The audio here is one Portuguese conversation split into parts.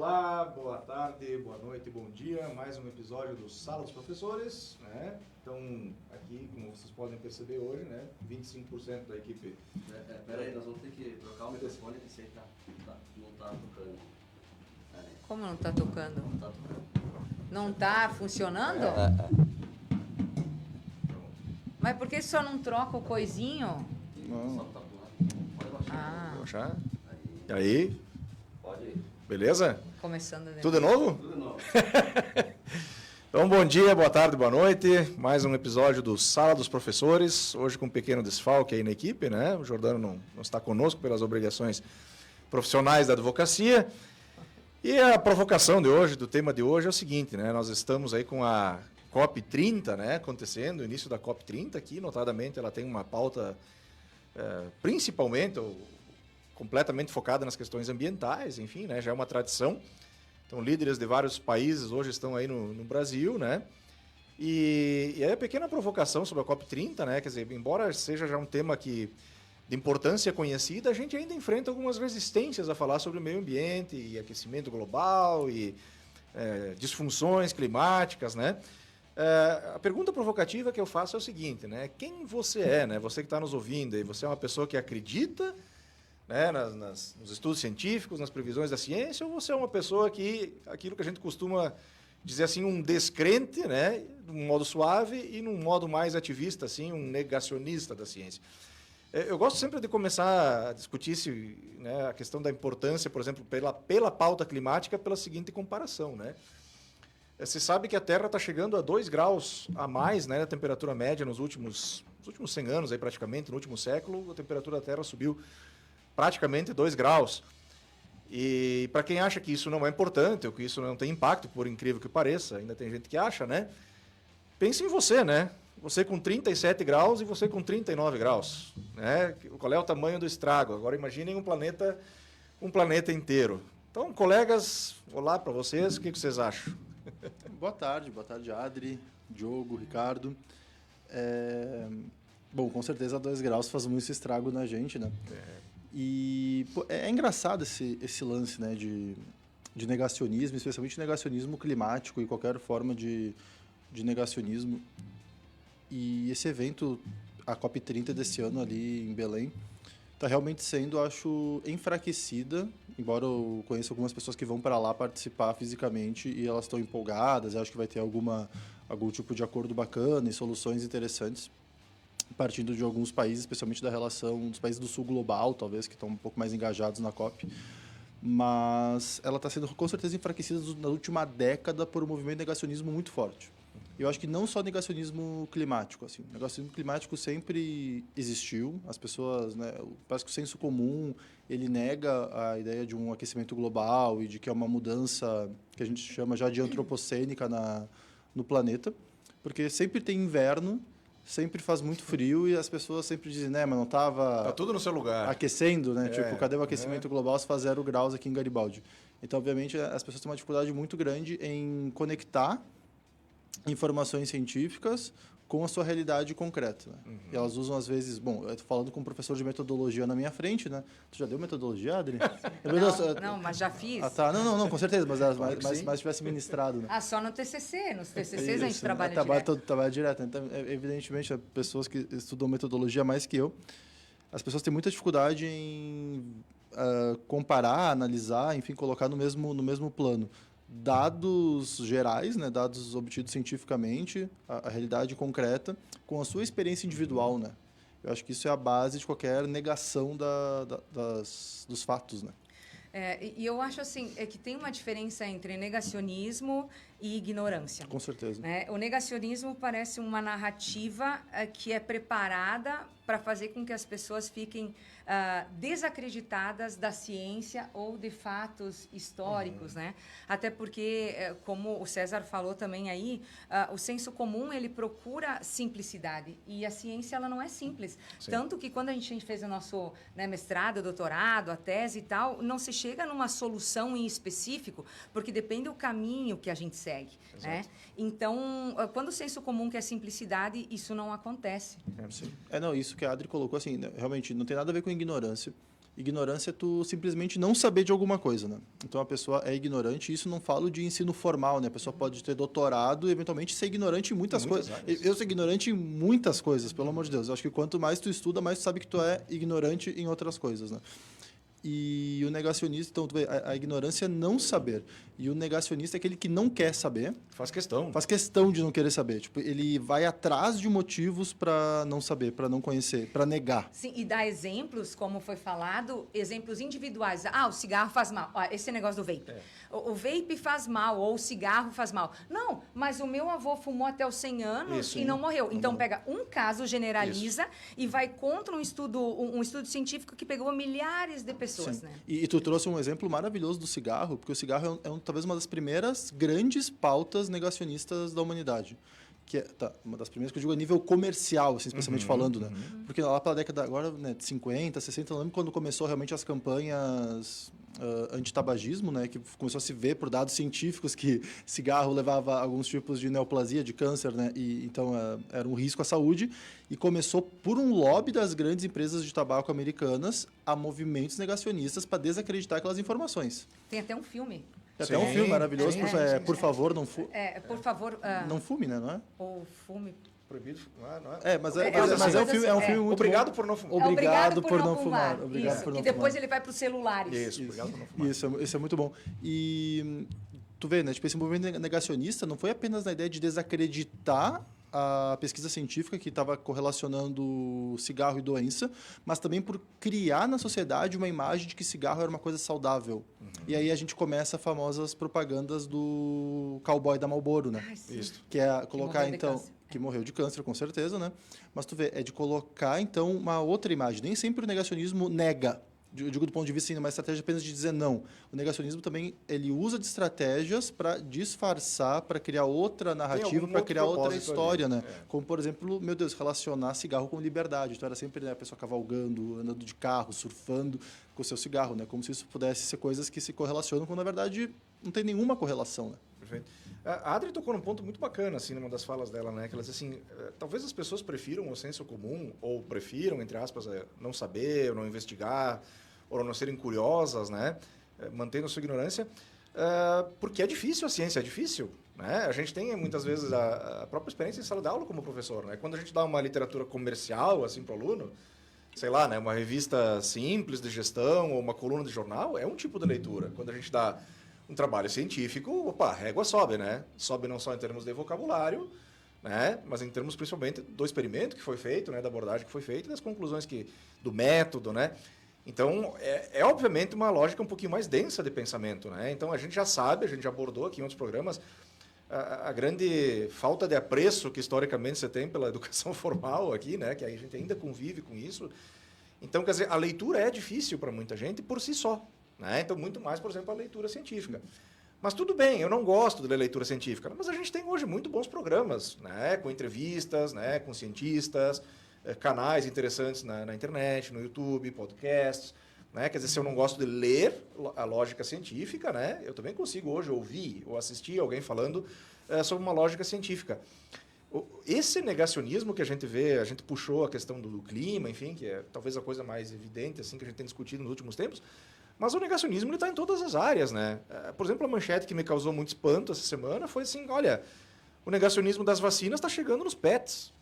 Olá, boa tarde, boa noite, bom dia. Mais um episódio do Sala dos Professores, né? Então, aqui, como vocês podem perceber hoje, né? 25% da equipe... Pera aí, nós vamos ter que trocar o microfone, que esse aí não tá tocando. Como não tá tocando? Não tá tocando. Não tá funcionando? Mas por que só não troca o coisinho? Só tá pro lado. Pode baixar. Vou achar. E aí? Pode ir. Beleza? Começando de Tudo novo? Tudo novo. Então, bom dia, boa tarde, boa noite. Mais um episódio do Sala dos Professores. Hoje com um pequeno desfalque aí na equipe, né? O Jordano não está conosco pelas obrigações profissionais da advocacia. E a provocação de hoje, do tema de hoje é o seguinte, né? Nós estamos aí com a COP30, né? Acontecendo, o início da COP30 aqui, notadamente ela tem uma pauta principalmente completamente focada nas questões ambientais, enfim, né? Já é uma tradição. Então, líderes de vários países hoje estão aí no Brasil, né? E aí a pequena provocação sobre a COP30, né? Quer dizer, embora seja já um tema de importância conhecida, a gente ainda enfrenta algumas resistências a falar sobre o meio ambiente e aquecimento global e disfunções climáticas, né? A pergunta provocativa que eu faço é o seguinte, né? Quem você é, né? Você que está nos ouvindo, e você é uma pessoa que acredita, né, nos estudos científicos, nas previsões da ciência, ou você é uma pessoa que, aquilo que a gente costuma dizer assim, um descrente, né, de um modo suave, e num modo mais ativista, assim, um negacionista da ciência. Eu gosto sempre de começar a discutir né, a questão da importância, por exemplo, pela pauta climática, pela seguinte comparação, né? Você sabe que a Terra está chegando a 2 graus a mais, né, na temperatura média nos últimos 100 anos, aí, praticamente, no último século, a temperatura da Terra subiu praticamente 2 graus. E para quem acha que isso não é importante, ou que isso não tem impacto, por incrível que pareça, ainda tem gente que acha, né? Pense em você, né? Você com 37 graus e você com 39 graus, né? Qual é o tamanho do estrago? Agora imaginem um planeta inteiro. Então, colegas, olá para vocês, o que vocês acham? Boa tarde, Adri, Diogo, Ricardo. Bom, com certeza 2 graus faz muito estrago na gente, né? E pô, é engraçado esse lance, né, de negacionismo, especialmente negacionismo climático e qualquer forma de negacionismo. E esse evento, a COP30 desse ano ali em Belém, está realmente sendo, acho, enfraquecida, embora eu conheça algumas pessoas que vão para lá participar fisicamente e elas estão empolgadas, acho que vai ter algum tipo de acordo bacana e soluções interessantes, partindo de alguns países, especialmente da relação dos países do sul global, talvez, que estão um pouco mais engajados na COP. Mas ela está sendo, com certeza, enfraquecida na última década por um movimento de negacionismo muito forte. Eu acho que não só negacionismo climático, assim. O negacionismo climático sempre existiu. As pessoas, né, parece que o senso comum, ele nega a ideia de um aquecimento global e de que é uma mudança que a gente chama já de antropocênica no planeta, porque sempre tem inverno, sempre faz muito frio e as pessoas sempre dizem, né, mas não estava... Tá tudo no seu lugar. Aquecendo, né? Tipo, cadê o aquecimento global se faz 0 graus aqui em Garibaldi? Então, obviamente, as pessoas têm uma dificuldade muito grande em conectar informações científicas com a sua realidade concreta. Né? E elas usam, às vezes... Bom, eu estou falando com um professor de metodologia na minha frente, né? Tu já deu metodologia, Adri? Não, mas já fiz. Ah, tá. Não, com certeza, mas tivesse ministrado, né? Ah, só no TCC. Nos TCCs a gente trabalha direto. direto. Trabalha direto. Então, evidentemente, as pessoas que estudam metodologia mais que eu, as pessoas têm muita dificuldade em comparar, analisar, enfim, colocar no mesmo plano dados gerais, né, dados obtidos cientificamente, a realidade concreta, com a sua experiência individual, né? Eu acho que isso é a base de qualquer negação dos fatos, né? E eu acho assim, que tem uma diferença entre negacionismo e ignorância. Com certeza. Né? O negacionismo parece uma narrativa que é preparada para fazer com que as pessoas fiquem desacreditadas da ciência ou de fatos históricos, né? Até porque, como o César falou também aí, o senso comum, ele procura simplicidade e a ciência, ela não é simples. Sim. Tanto que quando a gente fez o nosso, né, mestrado, doutorado, a tese e tal, não se chega numa solução em específico, porque depende do caminho que a gente segue, né? Então, quando o senso comum quer simplicidade, isso não acontece. Sim. Não, isso que a Adri colocou, assim, realmente não tem nada a ver com ignorância. Ignorância é tu simplesmente não saber de alguma coisa, né? Então a pessoa é ignorante, e isso não falo de ensino formal, né? A pessoa pode ter doutorado e eventualmente ser ignorante em muitas coisas. áreas. Eu sou ignorante em muitas coisas, pelo amor de Deus. Eu acho que quanto mais tu estuda, mais tu sabe que tu é ignorante em outras coisas, né? E o negacionista, então, tu vê, a ignorância é não saber. E o negacionista é aquele que não quer saber, Faz questão de não querer saber. Tipo, ele vai atrás de motivos para não saber, para não conhecer, para negar. Sim, e dá exemplos, como foi falado, exemplos individuais. Ah, o cigarro faz mal. Ah, esse negócio do vape. O vape faz mal, ou o cigarro faz mal. Não, mas o meu avô fumou até os 100 anos Isso, e não morreu. Então, não. pega um caso, generaliza e vai contra um estudo científico que pegou milhares de pessoas, Sim. né? E tu trouxe um exemplo maravilhoso do cigarro, porque o cigarro talvez uma das primeiras grandes pautas negacionistas da humanidade. Que é uma das primeiras que eu digo a nível comercial, assim, especialmente falando, né? Porque lá pela década agora, né, de 50, 60, eu lembro quando começou realmente as campanhas antitabagismo, né, que começou a se ver por dados científicos que cigarro levava a alguns tipos de neoplasia, de câncer, né, e então era um risco à saúde, e começou por um lobby das grandes empresas de tabaco americanas a movimentos negacionistas para desacreditar aquelas informações. Tem até um filme. Tem até um filme maravilhoso, por favor, não fume. Por favor... Não fume, né, não é? Ou fume... Proibido fumar, não é? Mas é um filme muito Obrigado bom. por não fumar. Obrigado por não fumar. Obrigado Isso, por não que depois fumar. ele vai para os celulares. Isso, obrigado por não fumar. Isso é muito bom. E tu vê, né? Tipo, esse movimento negacionista não foi apenas na ideia de desacreditar a pesquisa científica que estava correlacionando cigarro e doença, mas também por criar na sociedade uma imagem de que cigarro era uma coisa saudável. E aí a gente começa as famosas propagandas do cowboy da Marlboro, né? Ai, sim. Isso. Que é colocar, morreu de então... câncer. Que morreu de câncer, com certeza, né? Mas tu vê, é de colocar, então, uma outra imagem. Nem sempre o negacionismo nega. Eu digo do ponto de vista, assim, uma estratégia apenas de dizer não. O negacionismo também, ele usa de estratégias para disfarçar, para criar outra narrativa, para criar outra história, né? Como, por exemplo, meu Deus, relacionar cigarro com liberdade. Então, era sempre, né, a pessoa cavalgando, andando de carro, surfando com o seu cigarro, né? Como se isso pudesse ser coisas que se correlacionam, quando, na verdade, não tem nenhuma correlação, né? Perfeito. A Adri tocou num ponto muito bacana, assim, numa das falas dela, né? Que ela diz assim, talvez as pessoas prefiram o senso comum, ou prefiram, entre aspas, não saber, ou não investigar, ou não serem curiosas, né? Mantendo a sua ignorância, porque é difícil a ciência, é difícil, né? A gente tem, muitas vezes, a própria experiência em sala de aula como professor, né? Quando a gente dá uma literatura comercial, assim, para o aluno, sei lá, né? Uma revista simples de gestão, ou uma coluna de jornal, é um tipo de leitura. Quando a gente dá um trabalho científico, opa, a régua sobe, né? Sobe não só em termos de vocabulário, né? Mas em termos principalmente do experimento que foi feito, né? Da abordagem que foi feita e das conclusões do método, né? Então, é obviamente uma lógica um pouquinho mais densa de pensamento, né? Então, a gente já sabe, a gente já abordou aqui em outros programas, a grande falta de apreço que historicamente você tem pela educação formal aqui, né? Que a gente ainda convive com isso. Então, quer dizer, a leitura é difícil para muita gente por si só. Né? Então, muito mais, por exemplo, a leitura científica. Mas tudo bem, eu não gosto de leitura científica, mas a gente tem hoje muito bons programas, né? Com entrevistas, né? Com cientistas, canais interessantes na internet, no YouTube, podcasts. Né? Quer dizer, se eu não gosto de ler a lógica científica, né? Eu também consigo hoje ouvir ou assistir alguém falando sobre uma lógica científica. Esse negacionismo que a gente vê, a gente puxou a questão do clima, enfim, que é talvez a coisa mais evidente assim, que a gente tem discutido nos últimos tempos, mas o negacionismo está em todas as áreas, né? Por exemplo, a manchete que me causou muito espanto essa semana foi assim, olha, o negacionismo das vacinas está chegando nos pets.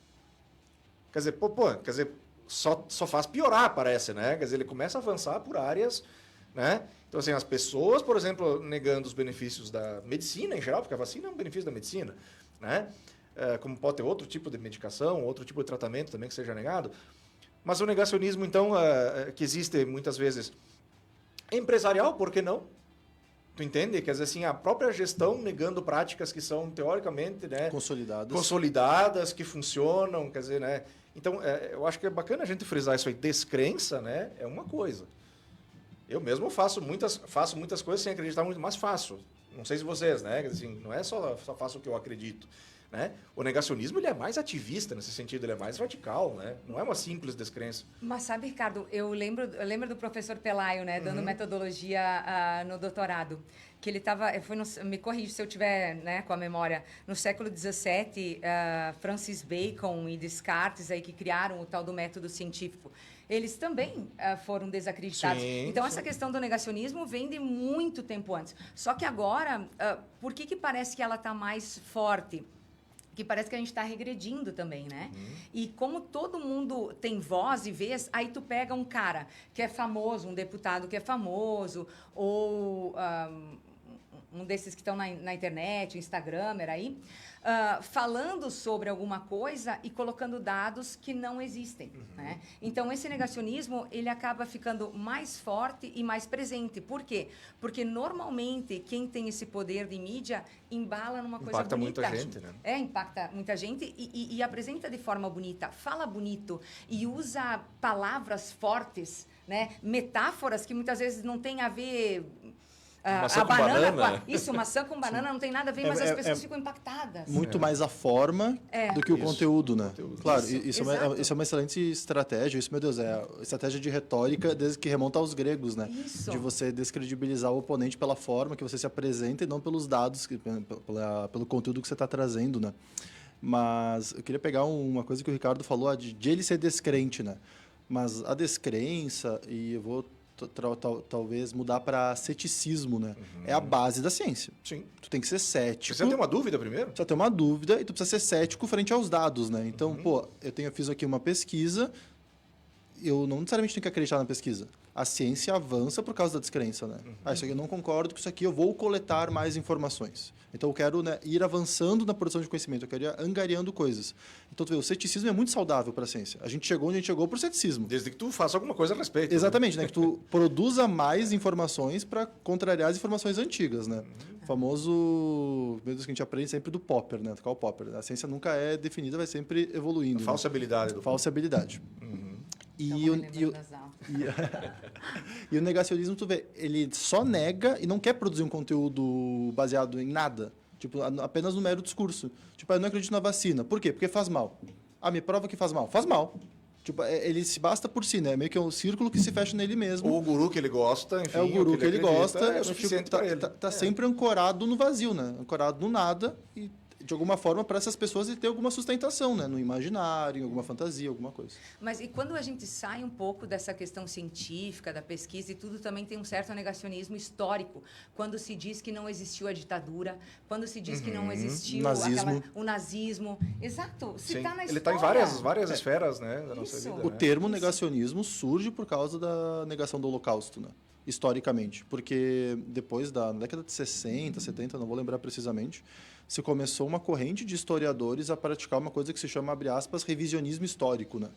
Quer dizer, quer dizer, só faz piorar, parece, né? Quer dizer, ele começa a avançar por áreas, né? Então, assim, as pessoas, por exemplo, negando os benefícios da medicina em geral, porque a vacina é um benefício da medicina, né? Como pode ter outro tipo de medicação, outro tipo de tratamento também que seja negado. Mas o negacionismo, então, que existe muitas vezes empresarial, por que não? Tu entende? Quer dizer, assim, a própria gestão negando práticas que são, teoricamente, né, consolidadas, que funcionam, quer dizer, né? Então, eu acho que é bacana a gente frisar isso aí. Descrença, né, é uma coisa. Eu mesmo faço muitas coisas sem acreditar muito, mas faço. Não sei se vocês, né? Assim, não é só faço o que eu acredito. né? O negacionismo ele é mais ativista nesse sentido, ele é mais radical, né? Não é uma simples descrença. Mas sabe, Ricardo, eu lembro do professor Pelayo, né, dando metodologia no doutorado, que ele estava, me corrija se eu tiver, né, com a memória, no século XVII, Francis Bacon e Descartes aí que criaram o tal do método científico. Eles também foram desacreditados. Sim, então, sim. essa questão do negacionismo vem de muito tempo antes. Só que agora, por que parece que ela está mais forte? Que parece que a gente está regredindo também, né? E como todo mundo tem voz e vez, aí tu pega um cara que é famoso, um deputado que é famoso, ou um desses que estão na internet, Instagramer aí, falando sobre alguma coisa e colocando dados que não existem, né? Então, esse negacionismo, ele acaba ficando mais forte e mais presente. Por quê? Porque, normalmente, quem tem esse poder de mídia embala numa coisa Impacta bonita. muita gente, né? Impacta muita gente e apresenta de forma bonita, fala bonito e usa palavras fortes, né? Metáforas que muitas vezes não tem a ver... Maçã a com banana, banana. Isso, maçã com banana não tem nada a ver, mas as pessoas ficam impactadas. Muito mais a forma do que o Isso, conteúdo, né? conteúdo. Claro, Exato. isso é uma excelente estratégia. Isso, meu Deus, é a estratégia de retórica desde que remonta aos gregos, né? Isso. De você descredibilizar o oponente pela forma que você se apresenta e não pelos dados, pelo conteúdo que você está trazendo, né? Mas eu queria pegar uma coisa que o Ricardo falou, de ele ser descrente, né? Mas a descrença, e eu vou talvez mudar para ceticismo, né? É a base da ciência. Sim. Tu tem que ser cético. Precisa ter uma dúvida primeiro? Precisa ter uma dúvida e tu precisa ser cético frente aos dados, né? Então, pô, eu fiz aqui uma pesquisa, eu não necessariamente tenho que acreditar na pesquisa. A ciência avança por causa da descrença, né? Isso aqui eu não concordo com isso aqui, eu vou coletar mais informações. Então, eu quero, né, ir avançando na produção de conhecimento, eu quero ir angariando coisas. Então, tu vê, o ceticismo é muito saudável para a ciência. A gente chegou onde a gente chegou por ceticismo. Desde que tu faça alguma coisa a respeito. Exatamente, né? Que tu produza mais informações para contrariar as informações antigas, né? O famoso, meu Deus, que a gente aprende sempre do Popper, né? Karl Popper. A ciência nunca é definida, vai sempre evoluindo. A falsa habilidade do Falsa habilidade. E o negacionismo, tu vê, ele só nega e não quer produzir um conteúdo baseado em nada. Tipo, apenas no mero discurso. Tipo, eu não acredito na vacina. Por quê? Porque faz mal. Me prova que faz mal. Faz mal. Tipo, ele se basta por si, né? Meio que é um círculo que se fecha nele mesmo. Ou o guru que ele gosta, enfim. É o guru que ele gosta. É o suficiente para ele. Tá sempre ancorado no vazio, né? Ancorado no nada e, de alguma forma, para essas pessoas ele ter alguma sustentação, né? No imaginário, em alguma fantasia, alguma coisa. Mas e quando a gente sai um pouco dessa questão científica, da pesquisa e tudo, também tem um certo negacionismo histórico. Quando se diz que não existiu a ditadura, quando se diz que não existiu o nazismo. Exato. Se tá na ele está em várias esferas, né, da nossa Isso. vida. O termo negacionismo surge por causa da negação do Holocausto, né? Historicamente. Porque depois na década de 60, 70, não vou lembrar precisamente, se começou uma corrente de historiadores a praticar uma coisa que se chama, abre aspas, revisionismo histórico, né?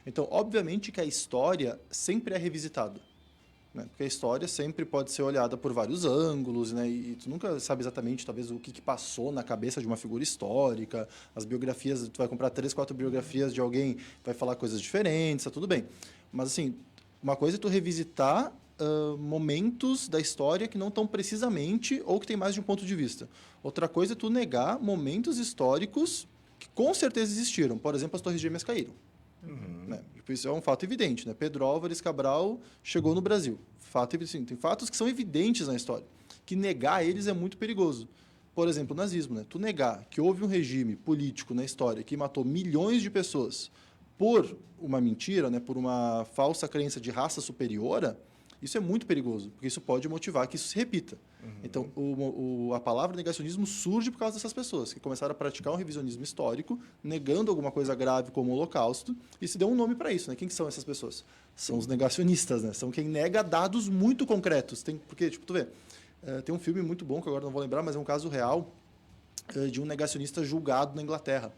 Então, obviamente que a história sempre é revisitada, né? Porque a história sempre pode ser olhada por vários ângulos, né? E tu nunca sabe exatamente, talvez, o que passou na cabeça de uma figura histórica. As biografias, tu vai comprar 3, 4 biografias de alguém, vai falar coisas diferentes, tá tudo bem. Mas, assim, uma coisa é tu revisitar momentos da história que não estão precisamente ou que tem mais de um ponto de vista. Outra coisa é tu negar momentos históricos que com certeza existiram. Por exemplo, as Torres Gêmeas caíram. Né? Isso é um fato evidente. Né? Pedro Álvares Cabral chegou no Brasil. Assim, tem fatos que são evidentes na história. Que negar eles é muito perigoso. Por exemplo, o nazismo. Né? Tu negar que houve um regime político na história que matou milhões de pessoas por uma mentira, né? Por uma falsa crença de raça superior, isso é muito perigoso, porque isso pode motivar que isso se repita. Então, a palavra negacionismo surge por causa dessas pessoas, que começaram a praticar um revisionismo histórico, negando alguma coisa grave como o Holocausto, e se deu um nome para isso. Né? Quem que são essas pessoas? São os negacionistas, né? São quem nega dados muito concretos. Porque, tipo, tu vê, tem um filme muito bom, que agora não vou lembrar, mas é um caso real, de um negacionista julgado na Inglaterra,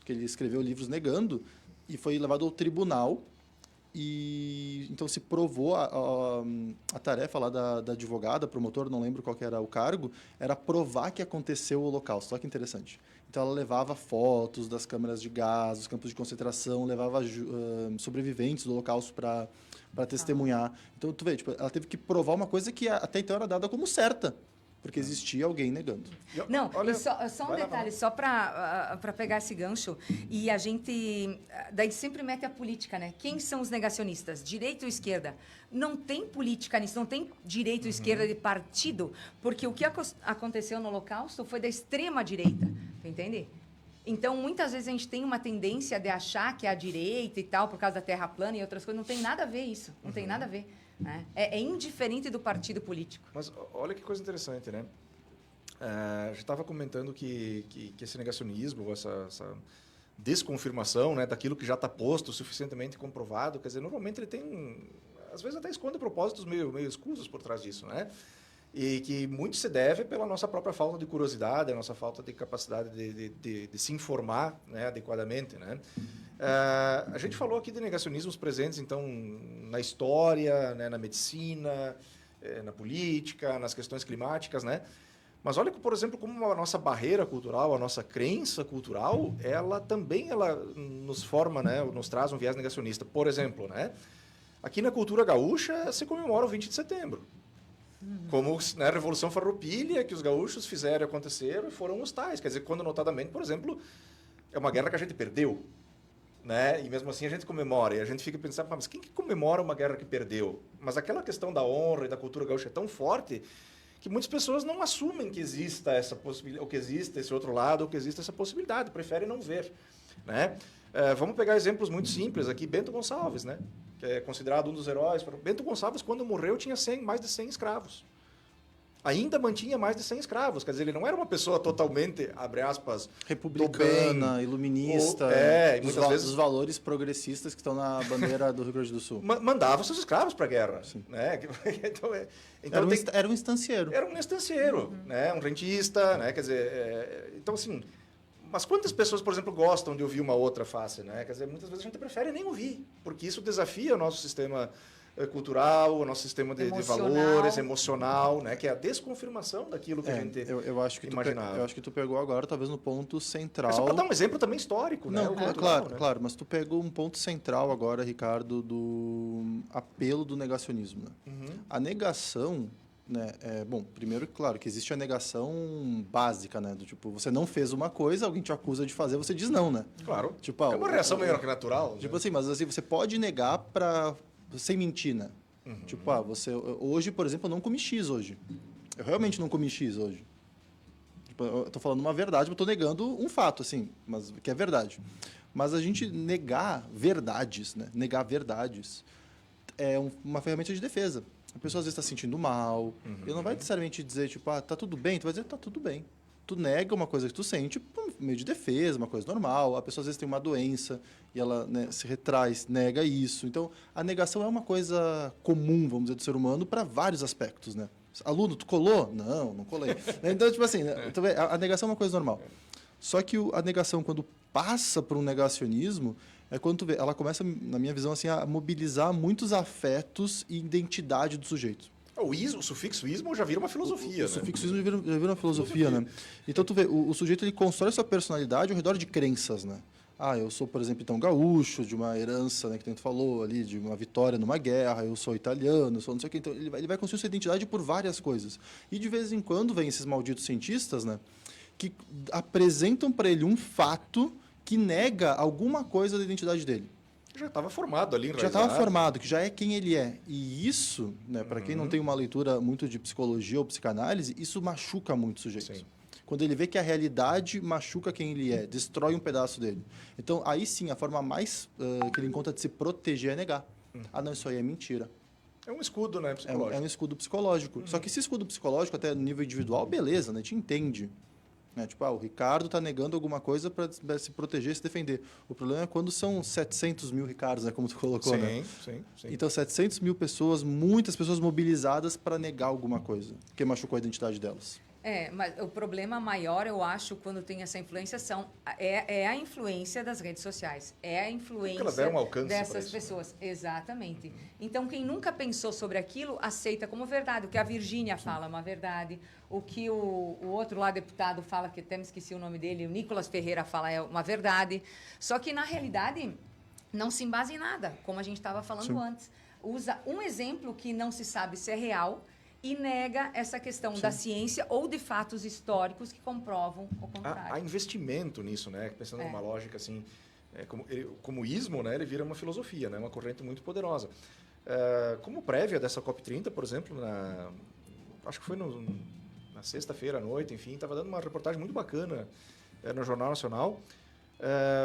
que ele escreveu livros negando, e foi levado ao tribunal. E então se provou a tarefa lá da advogada, promotora, não lembro qual que era o cargo, era provar que aconteceu o Holocausto. Olha que interessante. Então ela levava fotos das câmaras de gás, dos campos de concentração, levava sobreviventes do Holocausto para testemunhar. Então tu vê, tipo, ela teve que provar uma coisa que até então era dada como certa. porque existia alguém negando. Não, Olha, e só um vai lá, detalhe, só para pegar esse gancho, e a gente daí sempre mete a política, né? Quem são os negacionistas? Direita ou esquerda? Não tem política nisso, não tem direita ou esquerda de partido, porque o que aconteceu no Holocausto foi da extrema direita, entende? Então, muitas vezes a gente tem uma tendência de achar que é a direita e tal, por causa da terra plana e outras coisas, não tem nada a ver isso, não tem nada a ver. Né? É indiferente do partido político. Mas olha que coisa interessante, né? A gente estava comentando que esse negacionismo, essa desconfirmação, né, daquilo que já está posto, suficientemente comprovado, quer dizer, normalmente ele tem, às vezes até esconde propósitos meio escusos por trás disso, né? E que muito se deve pela nossa própria falta de curiosidade, a nossa falta de capacidade de se informar, né, adequadamente, né? A gente falou aqui de negacionismos presentes, então, na história, né, na medicina, na política, nas questões climáticas, né? Mas olha, por exemplo, como a nossa barreira cultural, a nossa crença cultural, ela também nos forma, né, nos traz um viés negacionista. Por exemplo, né, aqui na cultura gaúcha se comemora o 20 de setembro. Como, né, a Revolução Farroupilha, que os gaúchos fizeram e aconteceram e foram os tais. Quer dizer, quando notadamente, por exemplo, é uma guerra que a gente perdeu. Né? E mesmo assim a gente comemora. E a gente fica pensando, mas quem que comemora uma guerra que perdeu? Mas aquela questão da honra e da cultura gaúcha é tão forte que muitas pessoas não assumem que exista essa possibilidade, ou que exista esse outro lado, ou que exista essa possibilidade, preferem não ver. Né? Vamos pegar exemplos muito simples aqui. Bento Gonçalves, né? Que é considerado um dos heróis. Bento Gonçalves, quando morreu, tinha mais de 100 escravos. Ainda mantinha mais de 100 escravos. Quer dizer, ele não era uma pessoa totalmente, abre aspas, republicana, iluminista, e muitas vezes os valores progressistas que estão na bandeira do Rio Grande do Sul. Mandava seus escravos para a guerra. Né? Então, era um estancieiro. Era um estancieiro, né? Um rentista, né? Quer dizer, então assim, mas quantas pessoas, por exemplo, gostam de ouvir uma outra face, né? Quer dizer, muitas vezes a gente prefere nem ouvir, porque isso desafia o nosso sistema cultural, o nosso sistema de valores, emocional, né? Que é a desconfirmação daquilo que a gente imaginava. Eu acho que tu pegou agora, talvez, no ponto central. Só para dar um exemplo também histórico, não, né? Claro, mas tu pegou um ponto central agora, Ricardo, do apelo do negacionismo. Né? A negação, né? Bom, primeiro, claro, que existe a negação básica, né? Do tipo, você não fez uma coisa, alguém te acusa de fazer, você diz não, né? Claro. Tipo, é uma reação meio que natural. Tipo né? assim, mas assim, você pode negar sem mentir, né? Tipo, hoje, por exemplo, eu não comi X hoje. Eu realmente não comi X hoje. Tipo, eu tô falando uma verdade, mas eu tô negando um fato, assim, mas que é verdade. Mas a gente negar verdades, né? Negar verdades é uma ferramenta de defesa. A pessoa às vezes está se sentindo mal. Ele não vai necessariamente dizer, tipo, tá tudo bem. Tu vai dizer, tá tudo bem. Tu nega uma coisa que tu sente por meio de defesa, uma coisa normal. A pessoa às vezes tem uma doença e ela, né, se retrai, nega isso. Então, a negação é uma coisa comum, vamos dizer, do ser humano para vários aspectos, né? Aluno, tu colou? Não colei. Então, tipo assim, a negação é uma coisa normal. Só que a negação, quando passa por um negacionismo, é quando tu vê, ela começa, na minha visão, assim, a mobilizar muitos afetos e identidade do sujeito. O sufixo ismo já vira uma filosofia. O sufixo ismo já vira uma filosofia, né? Então, tu vê, o sujeito ele constrói sua personalidade ao redor de crenças, né? Eu sou, por exemplo, então, gaúcho, de uma herança, né, que tu falou ali, de uma vitória numa guerra, eu sou italiano, eu sou não sei o quê. Então, ele vai construir sua identidade por várias coisas. E, de vez em quando, vem esses malditos cientistas, né, que apresentam para ele um fato que nega alguma coisa da identidade dele. Já estava formado ali, já estava formado, que já é quem ele é. E isso, né, para quem não tem uma leitura muito de psicologia ou psicanálise, isso machuca muito o sujeito. Sim. Quando ele vê que a realidade machuca quem ele é, destrói um pedaço dele. Então, aí sim, a forma mais que ele encontra de se proteger é negar. Não, isso aí é mentira. É um escudo, né, psicológico. É um escudo psicológico. Só que esse escudo psicológico, até no nível individual, beleza, né, te entende. Né? Tipo, o Ricardo está negando alguma coisa para se proteger, se defender. O problema é quando são 700 mil Ricardos, né, como tu colocou, né? Sim. Então, 700 mil pessoas, muitas pessoas mobilizadas para negar alguma coisa que machucou a identidade delas. Mas o problema maior, eu acho, quando tem essa influência, é a influência das redes sociais. É a influência dessas pessoas. Exatamente. Então, quem nunca pensou sobre aquilo, aceita como verdade. O que a Virgínia fala é uma verdade. O que o outro lá, deputado, fala, que até me esqueci o nome dele, o Nicolas Ferreira fala, é uma verdade. Só que, na realidade, não se embasa em nada, como a gente estava falando antes. Usa um exemplo que não se sabe se é real e nega essa questão da ciência ou de fatos históricos que comprovam o contrário. Há investimento nisso, né? Pensando numa lógica assim, como o ismo, né? Ele vira uma filosofia, né? Uma corrente muito poderosa. Como prévia dessa COP30, por exemplo, acho que foi na sexta-feira à noite, enfim, estava dando uma reportagem muito bacana no Jornal Nacional,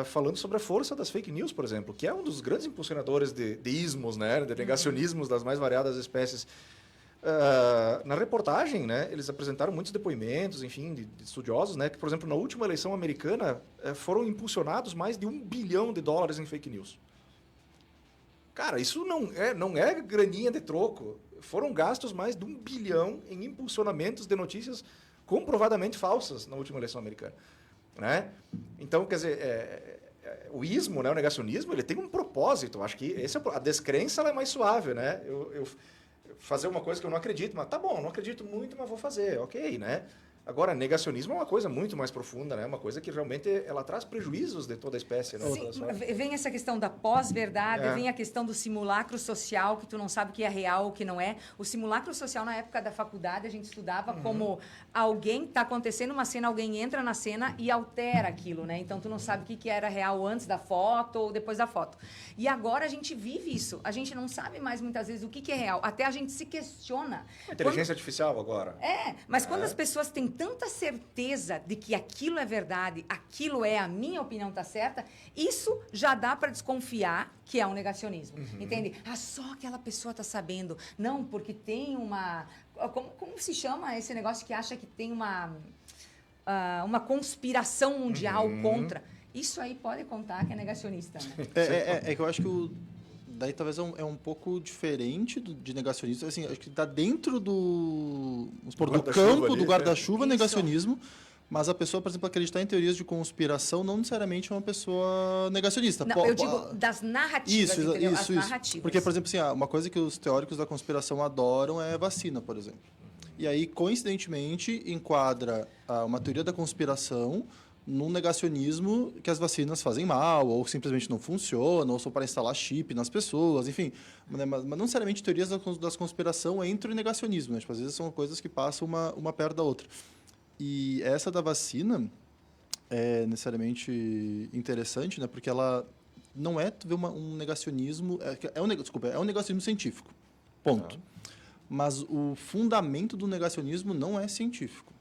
falando sobre a força das fake news, por exemplo, que é um dos grandes impulsionadores de ismos, né? De negacionismos das mais variadas espécies. Na reportagem, né, eles apresentaram muitos depoimentos, enfim, de estudiosos, né, que, por exemplo, na última eleição americana foram impulsionados mais de $1 bilhão em fake news. Cara, isso não é graninha de troco. Foram gastos mais de $1 bilhão em impulsionamentos de notícias comprovadamente falsas na última eleição americana, né? Então, quer dizer, o ismo, né, o negacionismo, ele tem um propósito. Acho que a descrença ela é mais suave, né? Eu fazer uma coisa que eu não acredito, mas tá bom, não acredito muito, mas vou fazer, ok, né? Agora, negacionismo é uma coisa muito mais profunda, né? Uma coisa que realmente ela traz prejuízos de toda a espécie. Né? Sim, vem essa questão da pós-verdade, vem a questão do simulacro social, que tu não sabe o que é real ou o que não é. O simulacro social, na época da faculdade, a gente estudava como alguém, tá acontecendo uma cena, alguém entra na cena e altera aquilo, né? Então, tu não sabe o que era real antes da foto ou depois da foto. E agora a gente vive isso. A gente não sabe mais, muitas vezes, o que é real. Até a gente se questiona. Inteligência artificial agora. Mas quando as pessoas têm tanta certeza de que aquilo é verdade, aquilo é a minha opinião tá certa, isso já dá para desconfiar que é um negacionismo. Entende? Só aquela pessoa tá sabendo. Não, porque tem uma... Como se chama esse negócio que acha que tem uma conspiração mundial contra? Isso aí pode contar que é negacionista. Né? É que eu acho que daí talvez é um pouco diferente de negacionismo. Assim, acho que está dentro do campo ali, do guarda-chuva negacionismo, mas a pessoa, por exemplo, acreditar em teorias de conspiração não necessariamente é uma pessoa negacionista. Não, eu digo das narrativas, entendeu? As narrativas. Porque, por exemplo, assim, uma coisa que os teóricos da conspiração adoram é vacina, por exemplo. E aí, coincidentemente, enquadra uma teoria da conspiração num negacionismo que as vacinas fazem mal, ou simplesmente não funcionam, ou são para instalar chip nas pessoas, enfim. Mas não necessariamente teorias da conspiração entram em negacionismo, né? Tipo, às vezes são coisas que passam uma perto da outra. E essa da vacina é necessariamente interessante, né? Porque ela não é tu ver um negacionismo... é um negacionismo científico, ponto. Mas o fundamento do negacionismo não é científico.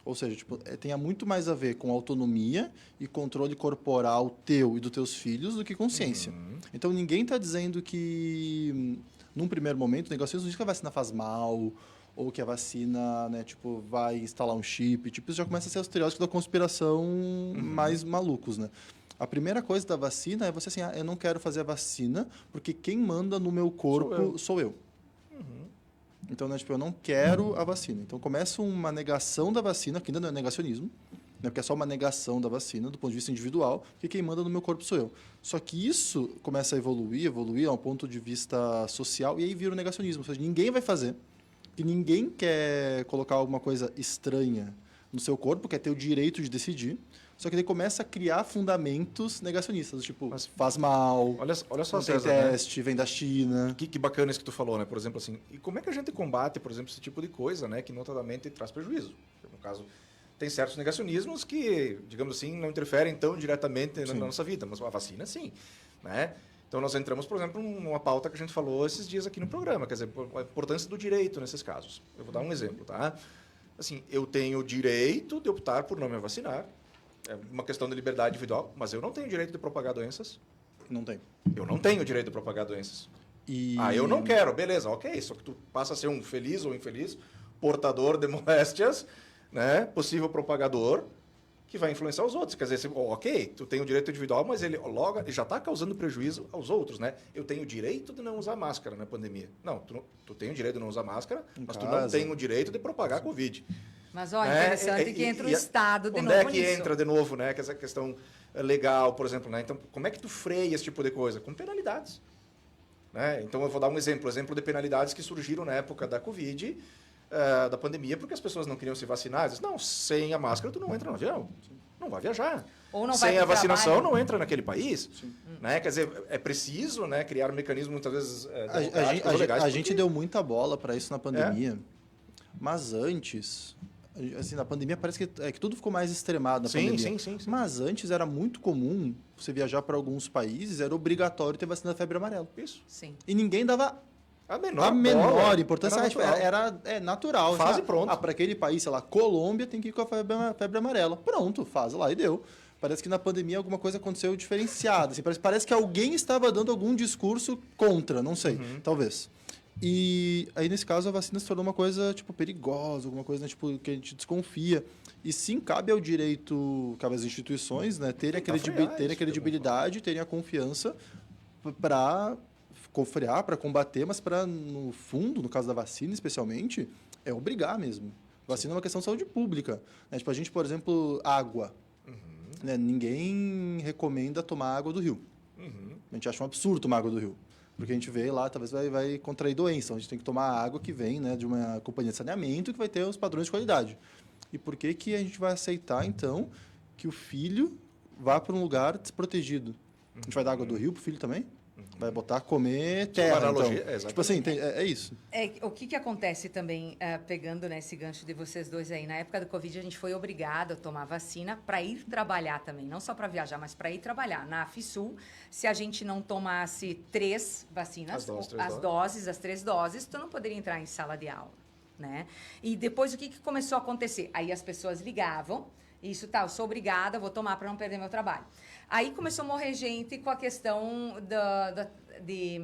Ou seja, tipo, tem muito mais a ver com autonomia e controle corporal teu e dos teus filhos do que com ciência. Então, ninguém está dizendo que, num primeiro momento, o negacionismo diz que a vacina faz mal ou que a vacina, né, tipo, vai instalar um chip. Tipo, isso já começa a ser os estereótipos da conspiração mais malucos, né? A primeira coisa da vacina é você assim, eu não quero fazer a vacina porque quem manda no meu corpo sou eu. Então, né, tipo, eu não quero a vacina. Então, começa uma negação da vacina, que ainda não é negacionismo, né, porque é só uma negação da vacina do ponto de vista individual, porque quem manda no meu corpo sou eu. Só que isso começa a evoluir a um ponto de vista social, e aí vira o negacionismo. Ou seja, ninguém vai fazer, que ninguém quer colocar alguma coisa estranha no seu corpo, quer ter o direito de decidir, só que ele começa a criar fundamentos negacionistas, tipo, mas faz mal, olha só, não tem teste, vem da China. Que bacana isso que tu falou, né? Por exemplo, assim, e como é que a gente combate, por exemplo, esse tipo de coisa, né? Que notadamente traz prejuízo. No caso, tem certos negacionismos que, digamos assim, não interferem tão diretamente na nossa vida, mas a vacina, sim, né? Então, nós entramos, por exemplo, numa pauta que a gente falou esses dias aqui no programa, quer dizer, a importância do direito nesses casos. Eu vou dar um exemplo, tá? Assim, eu tenho o direito de optar por não me vacinar. É uma questão de liberdade individual, mas eu não tenho o direito de propagar doenças. Não tem. Eu não tenho o direito de propagar doenças. E... eu não quero, beleza, ok. Só que tu passa a ser um feliz ou infeliz portador de moléstias, né? Possível propagador, que vai influenciar os outros. Quer dizer, ok, tu tem o direito individual, mas ele logo já está causando prejuízo aos outros, né? Eu tenho o direito de não usar máscara na pandemia. Não, tu tem o direito de não usar máscara, mas tu não tem o direito de propagar a Covid. Mas, olha, interessante que entra o Estado de novo nisso. Onde é que nisso? entra de novo, né? Que essa questão legal, por exemplo, né? Então, como é que tu freia esse tipo de coisa? Com penalidades. Né? Então, eu vou dar um exemplo de penalidades que surgiram na época da Covid, da pandemia, porque as pessoas não queriam se vacinar. Eles não, sem a máscara tu não entra no avião, não vai viajar. Ou não sem vai a vacinação trabalho. não entra naquele país. Né? Quer dizer, é preciso, né, criar um mecanismo muitas vezes a gente deu muita bola para isso na pandemia. Mas antes, assim, na pandemia parece que tudo ficou mais extremado na pandemia. Sim. Mas antes era muito comum você viajar para alguns países, era obrigatório ter vacina da febre amarela. Isso. Sim. E ninguém dava A a menor bola. importância. Era Era natural. Faz assim, e pronto. para aquele país, sei lá, Colômbia, tem que ir com a febre amarela. Pronto, faz lá e deu. Parece que na pandemia alguma coisa aconteceu diferenciada. Assim, parece que alguém estava dando algum discurso contra, não sei, talvez. E aí, nesse caso, a vacina se tornou uma coisa, tipo, perigosa, alguma coisa, né, tipo, que a gente desconfia. E sim, cabe ao direito, cabe às instituições, né, terem Tentar frear terem a isso, credibilidade, terem a confiança para frear, para combater, mas para, no fundo, no caso da vacina especialmente, é obrigar mesmo. Vacina é uma questão de saúde pública. Né? Tipo, a gente, por exemplo, água. Né? Ninguém recomenda tomar água do rio. A gente acha um absurdo tomar água do rio. Porque a gente vê lá, talvez vai contrair doença. Então, a gente tem que tomar água que vem, né, de uma companhia de saneamento que vai ter os padrões de qualidade. E por que a gente vai aceitar, então, que o filho vá para um lugar desprotegido? A gente vai dar água do rio para o filho também? Vai botar comer terra, Uma analogia, então. exatamente. Tipo assim, é isso. O que acontece também, pegando nesse gancho de vocês dois aí, na época do Covid a gente foi obrigado a tomar vacina para ir trabalhar também, não só para viajar, mas para ir trabalhar. Na FISUL, se a gente não tomasse 3 vacinas, as 3 doses, tu não poderia entrar em sala de aula, né? E depois o que começou a acontecer? Aí as pessoas ligavam, isso tá, eu sou obrigada, vou tomar para não perder meu trabalho. Aí começou a morrer gente com a questão de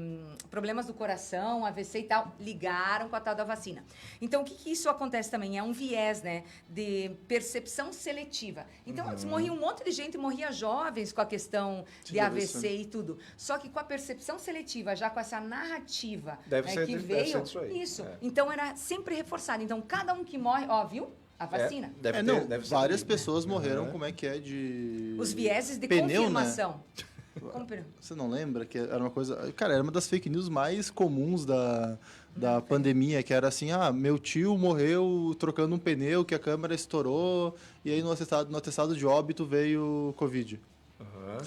problemas do coração, AVC e tal, ligaram com a tal da vacina. Então, o que isso acontece também? É um viés, né, de percepção seletiva. Então, morria um monte de gente, morria jovens com a questão de AVC e tudo. Só que com a percepção seletiva, já com essa narrativa que veio, isso. Então, era sempre reforçado. Então, cada um que morre, ó, viu? A vacina. Deve ser várias pessoas morreram, como é que é de... Os vieses de pneu, confirmação. Né? Você não lembra que era uma coisa... Cara, era uma das fake news mais comuns da pandemia, que era assim, meu tio morreu trocando um pneu, que a câmera estourou, e aí no atestado de óbito veio Covid.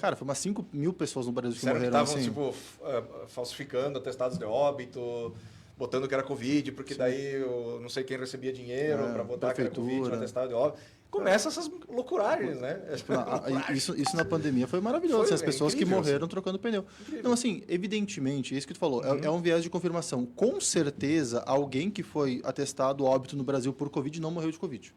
Cara, foi umas 5 mil pessoas no Brasil que morreram estavam, assim. tipo, falsificando atestados de óbito, botando que era Covid, porque daí eu não sei quem recebia dinheiro para botar que era Covid no atestado de óbito. Começa essas loucuragens, né? Isso na pandemia foi maravilhoso. As pessoas que morreram trocando pneu. Incrível. Não, assim, evidentemente, isso que tu falou, é um viés de confirmação. Com certeza, alguém que foi atestado óbito no Brasil por Covid não morreu de Covid.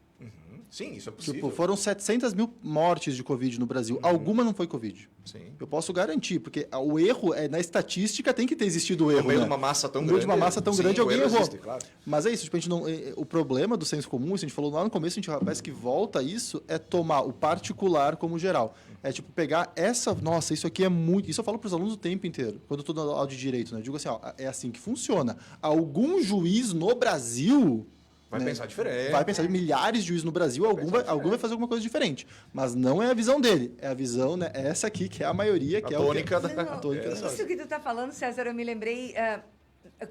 Sim, isso é possível. Tipo, foram 700 mil mortes de Covid no Brasil. Alguma não foi Covid. Sim. Eu posso garantir, porque o erro, na estatística, tem que ter existido o erro. No meio né? de uma massa tão grande. No meio de uma massa tão grande, alguém errou. Existe, claro. Mas é isso, tipo, a gente não, o problema do senso comum, isso a gente falou lá no começo, a gente parece que volta a isso, é tomar o particular como geral. É tipo, pegar nossa, isso aqui é muito... Isso eu falo para os alunos o tempo inteiro, quando eu estou na aula de direito, né? Eu digo assim, é assim que funciona. Algum juiz no Brasil... Vai pensar diferente. Vai pensar em milhares de juízes no Brasil, algum vai fazer alguma coisa diferente. Mas não é a visão dele. É a visão, né? É essa aqui, que é a maioria, que a tônica da... A tônica da Isso que tu tá falando, César, eu me lembrei...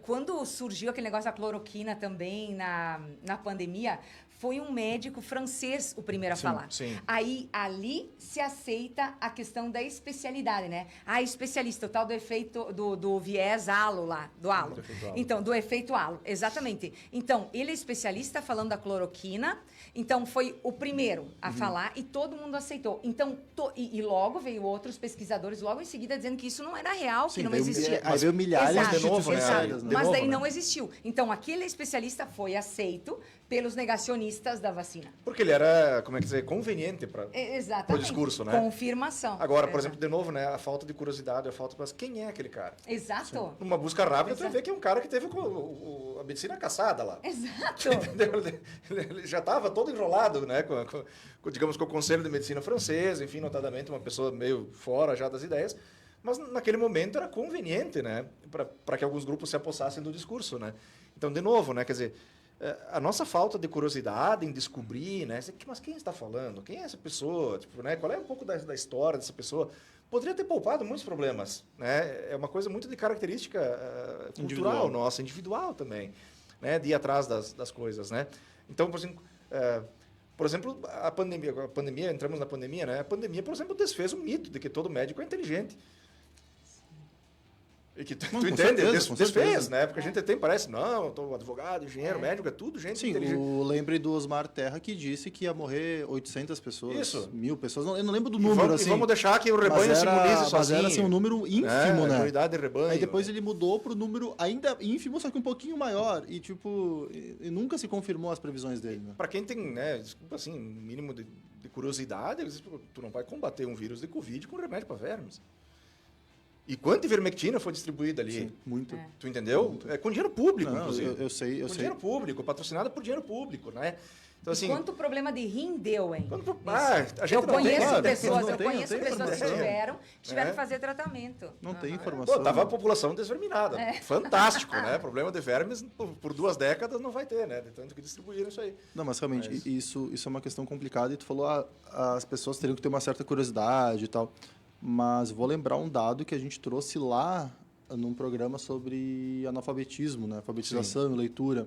quando surgiu aquele negócio da cloroquina também na pandemia, foi um médico francês o primeiro a falar. Sim. Aí, ali se aceita a questão da especialidade, né? Especialista, o tal do efeito do viés halo lá, do halo. Então, do efeito halo, exatamente. Então, ele é especialista falando da cloroquina, então foi o primeiro a falar e todo mundo aceitou. Então, e logo veio outros pesquisadores, logo em seguida, dizendo que isso não era real, que não existia. Aí veio milhares de instituições sérias, né? Mas daí não existiu. Então, aquele especialista foi aceito pelos negacionistas da vacina. Porque ele era, como é que dizer, conveniente para o discurso, né? Confirmação. Agora, por exemplo, de novo, né, a falta de curiosidade, a falta de... Quem é aquele cara? Exato. Numa busca rápida, tu vai ver que é um cara que teve a medicina caçada lá. Exato. Entendeu? Ele já estava todo enrolado, né, digamos, com o Conselho de Medicina francês, enfim, notadamente uma pessoa meio fora já das ideias, mas naquele momento era conveniente, né, para que alguns grupos se apossassem do discurso, né? Então, de novo, né, quer dizer, a nossa falta de curiosidade em descobrir, né? Mas quem está falando? Quem é essa pessoa? Tipo, né? Qual é um pouco da história dessa pessoa? Poderia ter poupado muitos problemas, né? É uma coisa muito de característica cultural nossa, individual também, né? De ir atrás das coisas, né? Então, por exemplo, a pandemia, entramos na pandemia, né? A pandemia, por exemplo, desfez o mito de que todo médico é inteligente. E que tu Com entende, certeza, com desfez, certeza. né? Porque a gente tem, parece, não, eu tô advogado, engenheiro, médico, é tudo gente Sim, inteligente. lembre do Osmar Terra que disse que ia morrer 800 pessoas, Isso. 1000 pessoas. Eu não lembro do E número, vamos, assim. e vamos deixar que o rebanho mas se imunize sozinho. Mas era assim, um número ínfimo, né? Unidade de rebanho. Aí depois ele mudou para o número ainda ínfimo, só que um pouquinho maior. E, tipo, e nunca se confirmou as previsões dele, né? Para quem tem, né, desculpa assim, um mínimo de curiosidade, eles dizem, tu não vai combater um vírus de Covid com remédio para vermes. E quanta ivermectina foi distribuída ali? Sim, muito. Tu entendeu? É com dinheiro público, Não, inclusive. eu sei. Com dinheiro público, patrocinada por dinheiro público, né? Então, assim, Quanto problema de rim deu, hein? a gente Eu não tem, conheço claro, pessoas, não eu tem conheço pessoas que informação. tiveram É. que fazer tratamento. Não tem Aham. informação. Pô, tava a população desverminada. Fantástico, né? Problema de vermes por 2 décadas não vai ter, né? De tanto que distribuíram isso aí. Não, mas realmente, Mas- Isso é uma questão complicada. E tu falou, as pessoas teriam que ter uma certa curiosidade e tal. Mas vou lembrar um dado que a gente trouxe lá num programa sobre analfabetismo, né? Alfabetização e leitura.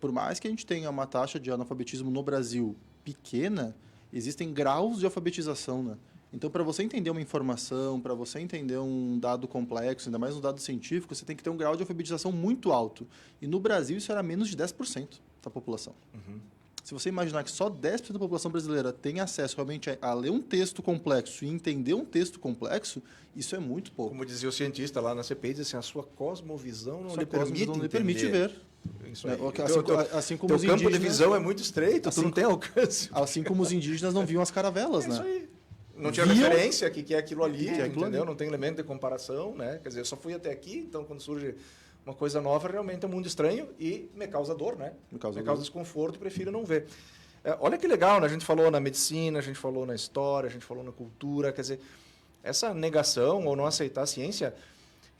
Por mais que a gente tenha uma taxa de analfabetismo no Brasil pequena, existem graus de alfabetização, né? Então, para você entender uma informação, para você entender um dado complexo, ainda mais um dado científico, você tem que ter um grau de alfabetização muito alto. E no Brasil isso era menos de 10% da população. Se você imaginar que só 10% da população brasileira tem acesso realmente a ler um texto complexo e entender um texto complexo, isso é muito pouco. Como dizia o cientista lá na CPI, diz assim, a sua cosmovisão não Sua lhe permite cosmovisão não lhe permite entender. ver. Isso aí. Assim como Teu os campo de indígenas, visão é muito estreito, assim- tu não tem alcance. assim como os indígenas não viam as caravelas, É né? isso aí. Não tinha Viam- referência que é aquilo ali, que é aquilo entendeu? ali. Não tem elemento de comparação, né? Quer dizer, eu só fui até aqui, então quando surge uma coisa nova, realmente é um mundo estranho e me causa dor, né? Me causa me dor. causa desconforto, prefiro não ver. Olha que legal, né? A gente falou na medicina, a gente falou na história, a gente falou na cultura, quer dizer, essa negação ou não aceitar a ciência,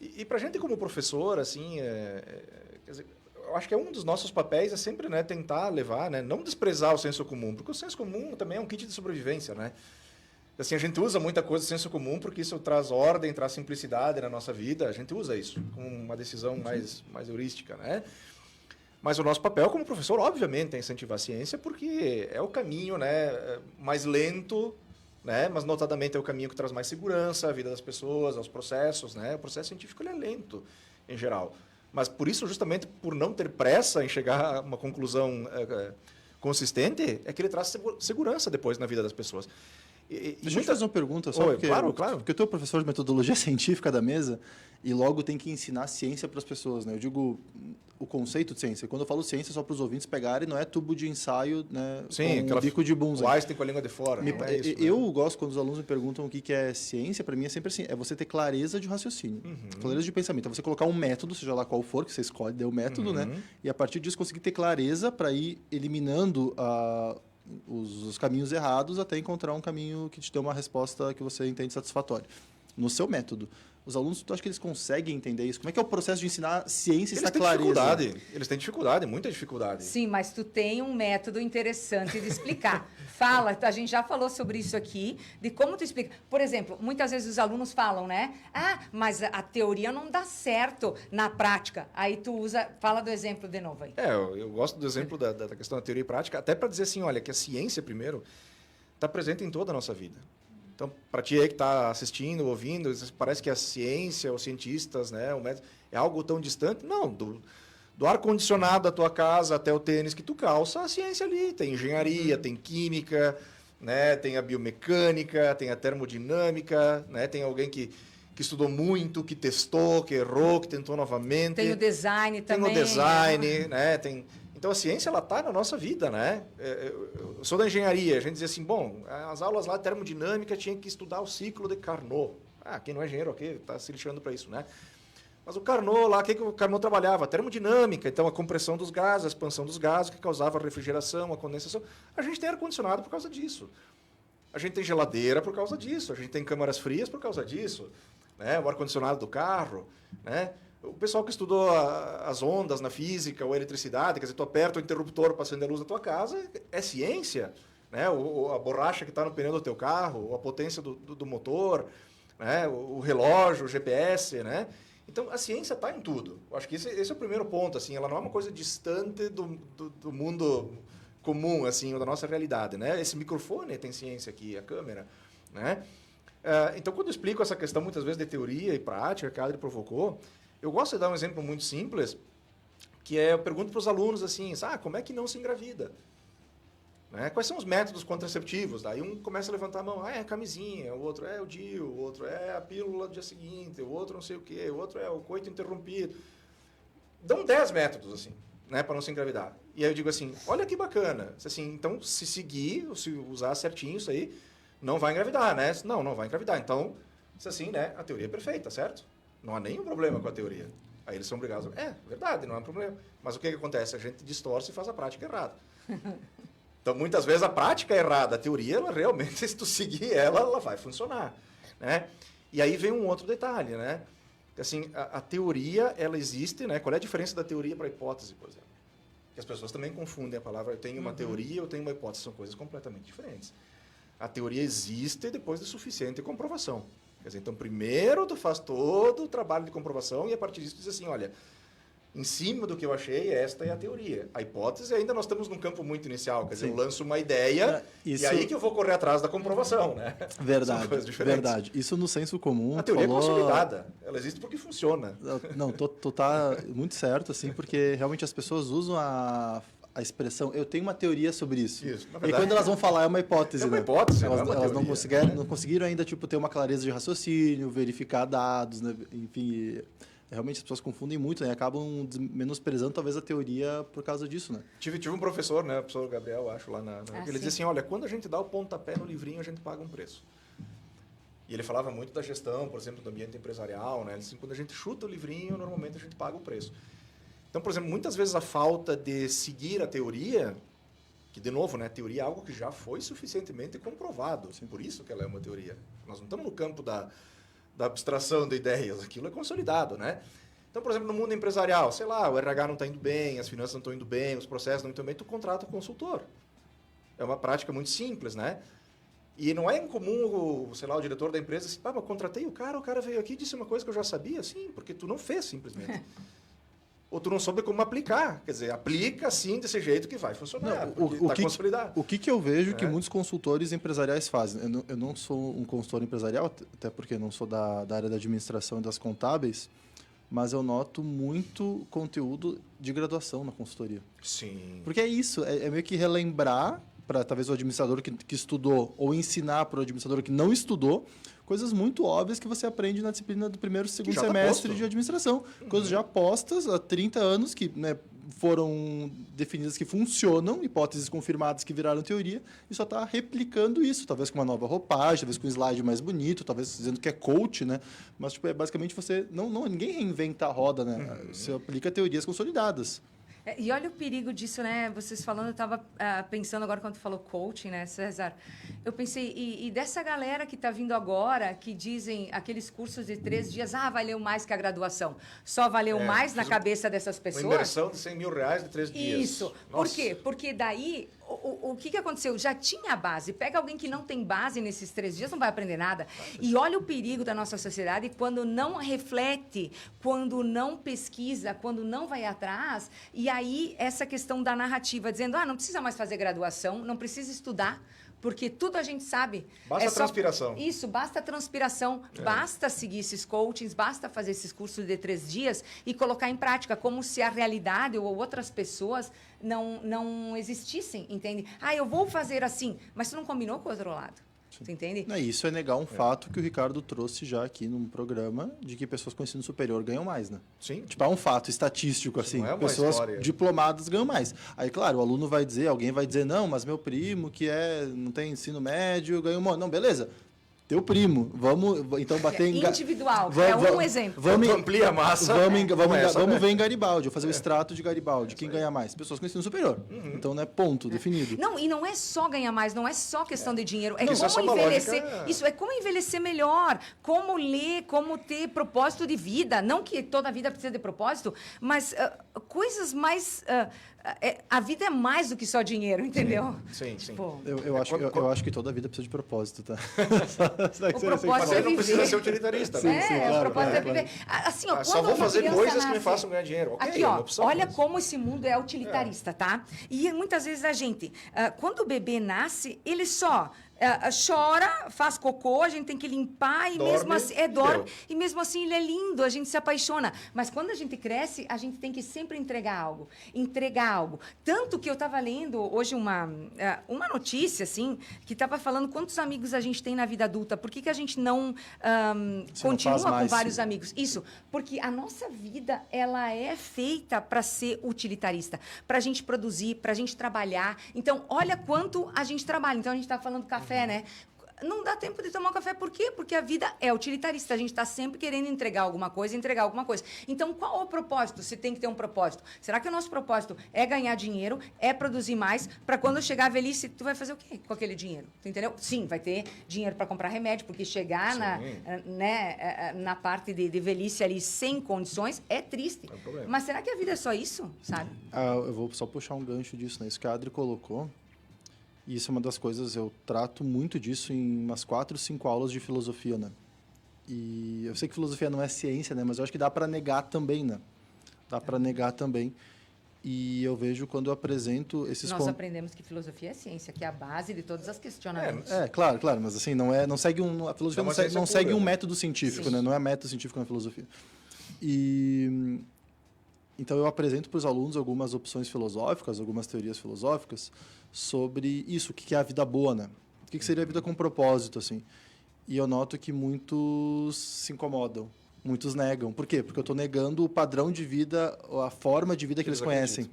e para a gente como professor, assim, quer dizer, eu acho que um dos nossos papéis é sempre, né, tentar levar, né, não desprezar o senso comum, porque o senso comum também é um kit de sobrevivência, né? Assim, a gente usa muita coisa do senso comum porque isso traz ordem, traz simplicidade na nossa vida, a gente usa isso como uma decisão mais heurística, né? Mas o nosso papel como professor, obviamente, é incentivar a ciência porque é o caminho, né, mais lento, né, mas notadamente é o caminho que traz mais segurança à vida das pessoas, aos processos, né? O processo científico ele é lento em geral, mas por isso, justamente por não ter pressa em chegar a uma conclusão consistente, é que ele traz segurança depois na vida das pessoas. Deixa eu te fazer uma pergunta só, Oi, porque, claro. porque eu estou professor de metodologia científica da mesa e logo tem que ensinar ciência para as pessoas, né? Eu digo o conceito de ciência. Quando eu falo ciência, só para os ouvintes pegarem, não é tubo de ensaio, né? Sim, com bico de bunza. O Einstein com a língua de fora. Não é isso, né? Eu gosto quando os alunos me perguntam o que é ciência, para mim é sempre assim, é você ter clareza de raciocínio, clareza de pensamento. É você colocar um método, seja lá qual for, que você escolhe, dê o método, né? E a partir disso conseguir ter clareza para ir eliminando os caminhos errados até encontrar um caminho que te dê uma resposta que você entende satisfatória. No seu método. Os alunos, tu acha que eles conseguem entender isso? Como é que é o processo de ensinar ciência e Eles essa têm clareza? dificuldade. Eles têm dificuldade, muita dificuldade. Sim, mas tu tem um método interessante de explicar. Fala, a gente já falou sobre isso aqui, de como tu explica. Por exemplo, muitas vezes os alunos falam, né? Ah, mas a teoria não dá certo na prática. Aí tu fala do exemplo de novo aí. Eu gosto do exemplo da questão da teoria e prática, até para dizer assim, olha, que a ciência, primeiro, está presente em toda a nossa vida. Então, para ti aí que está assistindo, ouvindo, parece que a ciência, os cientistas, né, o método, é algo tão distante. Não, do ar-condicionado da tua casa até o tênis que tu calça, a ciência ali. Tem engenharia, tem química, né, tem a biomecânica, tem a termodinâmica, né, tem alguém que estudou muito, que testou, que errou, que tentou novamente. Tem o design também. Tem o design, né? Então, a ciência, ela está na nossa vida, né? Eu sou da engenharia, a gente dizia assim, bom, as aulas lá de termodinâmica tinha que estudar o ciclo de Carnot. Quem não é engenheiro, ok, está se lixando para isso, né? Mas o Carnot lá, o que o Carnot trabalhava? Termodinâmica, então a compressão dos gases, a expansão dos gases, que causava a refrigeração, a condensação. A gente tem ar-condicionado por causa disso. A gente tem geladeira por causa disso. A gente tem câmaras frias por causa disso. Né? O ar-condicionado do carro, né? O pessoal que estudou as ondas na física ou a eletricidade, quer dizer, tu aperta o interruptor para acender a luz da tua casa, é ciência, né? A borracha que está no pneu do teu carro, a potência do motor, né? O relógio, o GPS, né? Então, a ciência está em tudo. Eu acho que esse é o primeiro ponto, assim, ela não é uma coisa distante do mundo comum, assim, ou da nossa realidade, né? Esse microfone tem ciência aqui, a câmera, né? Então, quando eu explico essa questão, muitas vezes, de teoria e prática, que a Adri provocou, eu gosto de dar um exemplo muito simples, que eu pergunto para os alunos assim, como é que não se engravida? Né? Quais são os métodos contraceptivos? Daí um começa a levantar a mão, é a camisinha, o outro é o DIU, o outro é a pílula do dia seguinte, o outro não sei o quê, o outro é o coito interrompido. Dão 10 métodos, assim, né, para não se engravidar. E aí eu digo assim, olha que bacana. Assim, então, se seguir, se usar certinho isso aí, não vai engravidar, né? Não vai engravidar. Então, assim, né, a teoria é perfeita, certo? Não há nenhum problema com a teoria. Aí eles são obrigados verdade, não há problema. Mas o que acontece? A gente distorce e faz a prática errada. Então, muitas vezes, a prática é errada. A teoria, ela realmente, se tu seguir ela vai funcionar, né? E aí vem um outro detalhe, né? Assim, a teoria, ela existe, né? Qual é a diferença da teoria para a hipótese, por exemplo? Que as pessoas também confundem a palavra, eu tenho uma teoria, eu tenho uma hipótese, são coisas completamente diferentes. A teoria existe depois de suficiente comprovação. Quer dizer, então, primeiro tu faz todo o trabalho de comprovação e a partir disso tu diz assim, olha, em cima do que eu achei, esta é a teoria. A hipótese, ainda nós estamos num campo muito inicial, quer dizer, eu lanço uma ideia e aí que eu vou correr atrás da comprovação, né? Verdade, São coisas diferentes. verdade. Isso no senso comum... A teoria é consolidada, ela existe porque funciona. Não, tu tá muito certo, assim, porque realmente as pessoas usam a expressão, eu tenho uma teoria sobre isso. Isso, na E verdade, quando elas vão falar, é uma hipótese, é uma né? hipótese, Elas, não é uma elas teoria, não conseguiram ainda, tipo, ter uma clareza de raciocínio, verificar dados, né? Enfim, realmente as pessoas confundem muito, né? Acabam menosprezando talvez a teoria por causa disso, né? Tive um professor, né, o professor Gabriel, acho, lá ele dizia assim, olha, quando a gente dá o pontapé no livrinho, a gente paga um preço. E ele falava muito da gestão, por exemplo, do ambiente empresarial, né? Ele disse, quando a gente chuta o livrinho, normalmente a gente paga o preço. Então, por exemplo, muitas vezes a falta de seguir a teoria, que, de novo, né, a teoria é algo que já foi suficientemente comprovado. Sim. Por isso que ela é uma teoria. Nós não estamos no campo da abstração de ideias, aquilo é consolidado, né? Então, por exemplo, no mundo empresarial, sei lá, o RH não está indo bem, as finanças não estão indo bem, os processos não estão indo bem, tu contrata um consultor. É uma prática muito simples, né? E não é incomum, sei lá, o diretor da empresa, assim, mas contratei o cara veio aqui e disse uma coisa que eu já sabia, sim, porque tu não fez simplesmente. Ou tu não soube como aplicar. Quer dizer, aplica assim, desse jeito que vai funcionar, está consolidado. O que eu vejo que muitos consultores empresariais fazem, eu não sou um consultor empresarial, até porque não sou da área da administração e das contábeis, mas eu noto muito conteúdo de graduação na consultoria. Sim. Porque é isso, é meio que relembrar para talvez o administrador que estudou ou ensinar para o administrador que não estudou coisas muito óbvias que você aprende na disciplina do primeiro e segundo semestre de administração. Coisas já postas há 30 anos que, né, foram definidas que funcionam, hipóteses confirmadas que viraram teoria, e só está replicando isso, talvez com uma nova roupagem, talvez com um slide mais bonito, talvez dizendo que é coach, né? Mas tipo, basicamente você ninguém reinventa a roda, né? Você aplica teorias consolidadas. E olha o perigo disso, né? Vocês falando, eu estava pensando agora quando tu falou coaching, né, César? Eu pensei, e dessa galera que está vindo agora, que dizem aqueles cursos de 3 dias, valeu mais que a graduação. Só valeu mais na cabeça dessas pessoas? Uma inversão de R$100 mil de 3 dias. Isso. Nossa. Por quê? Porque daí, o que aconteceu? Já tinha base. Pega alguém que não tem base nesses 3 dias, não vai aprender nada. E olha o perigo da nossa sociedade quando não reflete, quando não pesquisa, quando não vai atrás. E aí, essa questão da narrativa, dizendo, não precisa mais fazer graduação, não precisa estudar, porque tudo a gente sabe. Basta transpiração. Isso, basta transpiração, basta seguir esses coachings, basta fazer esses cursos de 3 dias e colocar em prática, como se a realidade ou outras pessoas não existissem, entende? Eu vou fazer assim, mas tu não combinou com o outro lado. Você entende? Isso é negar um fato que o Ricardo trouxe já aqui num programa, de que pessoas com ensino superior ganham mais, né? Sim. Tipo, é um fato estatístico, assim. Não é uma pessoas história. diplomadas ganham mais. Aí, claro, o aluno vai dizer, alguém vai dizer, não, mas meu primo, que não tem ensino médio, ganhou mais. Não, beleza. Teu primo, vamos então bater em... Individual, um exemplo. Vamos amplia a massa. Vamos ver em Garibaldi, eu fazer o extrato de Garibaldi. Quem ganha mais? Pessoas com ensino superior. Então, né, ponto, definido. Não, e não é só ganhar mais, não é só questão de dinheiro. É Isso como envelhecer. Lógica... Isso é como envelhecer melhor, como ler, como ter propósito de vida. Não que toda vida precisa de propósito, mas coisas mais... a vida é mais do que só dinheiro, entendeu? Sim. Tipo, Eu acho que toda vida precisa de propósito, tá? O propósito é não precisa viver. ser utilitarista. Sim, claro, o propósito é claro. viver. Assim, quando só vou fazer coisas nasce, que me façam ganhar dinheiro. Okay, aqui, é uma opção, olha mas... como esse mundo é utilitarista, tá? E muitas vezes a gente, quando o bebê nasce, ele só chora, faz cocô, a gente tem que limpar e Dorme, mesmo assim e dorme deu. e mesmo assim ele é lindo, a gente se apaixona. Mas quando a gente cresce, a gente tem que sempre entregar algo. Tanto que eu estava lendo hoje uma notícia assim que estava falando quantos amigos a gente tem na vida adulta. Por que a gente não Se não continua faz com mais, vários sim. amigos? Isso, porque a nossa vida ela é feita para ser utilitarista, para a gente produzir, para a gente trabalhar. Então, olha quanto a gente trabalha. Então, a gente está falando café, né? Não dá tempo de tomar um café. Por quê? Porque a vida é utilitarista. A gente está sempre querendo entregar alguma coisa. Então, qual é o propósito? Se tem que ter um propósito. Será que o nosso propósito é ganhar dinheiro, é produzir mais, para quando chegar a velhice, tu vai fazer o quê com aquele dinheiro? Tu entendeu? Sim, vai ter dinheiro para comprar remédio, porque chegar na parte de velhice ali sem condições é triste. É um problema. Mas será que a vida é só isso, sabe? Eu vou só puxar um gancho disso, né? Isso que a Adri colocou. E isso é uma das coisas, eu trato muito disso em umas 4, 5 aulas de filosofia, né? E eu sei que filosofia não é ciência, né? Mas eu acho que dá para negar também, né? Dá para negar também. E eu vejo quando eu apresento esses Nós aprendemos que filosofia é ciência, que é a base de todos os questionamentos. Claro, mas assim, não segue a filosofia não segue um método científico, né? Não é método científico na filosofia. E então eu apresento para os alunos algumas opções filosóficas, algumas teorias filosóficas sobre isso, o que é a vida boa, né? O que seria a vida com propósito, assim. E eu noto que muitos se incomodam, muitos negam. Por quê? Porque eu estou negando o padrão de vida, a forma de vida que eles conhecem,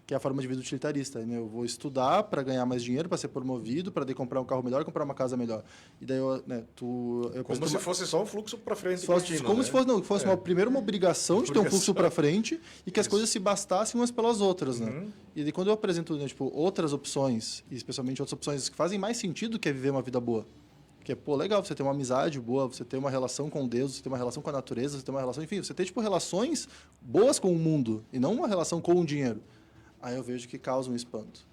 que é a forma de vida utilitarista. Eu vou estudar para ganhar mais dinheiro, para ser promovido, para daí comprar um carro melhor, comprar uma casa melhor. E daí Como se fosse só um fluxo para frente. Como se fosse primeiro uma obrigação de ter um fluxo para frente e que as coisas se bastassem umas pelas outras, né? E daí quando eu apresento, né, outras opções, e especialmente outras opções que fazem mais sentido que é viver uma vida boa. Que é, legal, você ter uma amizade boa, você ter uma relação com Deus, você ter uma relação com a natureza, você ter uma relação, enfim, você ter, relações boas com o mundo e não uma relação com o dinheiro. Aí eu vejo que causa um espanto.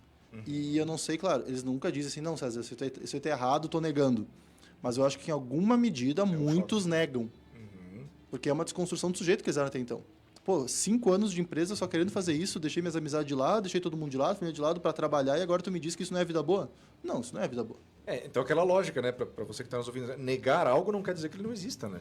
E eu não sei, claro, eles nunca dizem assim, não, César, se eu estou errado, estou negando. Mas eu acho que em alguma medida muitos negam. Porque é uma desconstrução do sujeito que eles eram até então. 5 anos de empresa só querendo fazer isso, deixei minhas amizades de lado, deixei todo mundo de lado, família de lado para trabalhar e agora tu me diz que isso não é vida boa? Não, isso não é vida boa. Então aquela lógica, né, para você que está nos ouvindo, negar algo não quer dizer que ele não exista, né?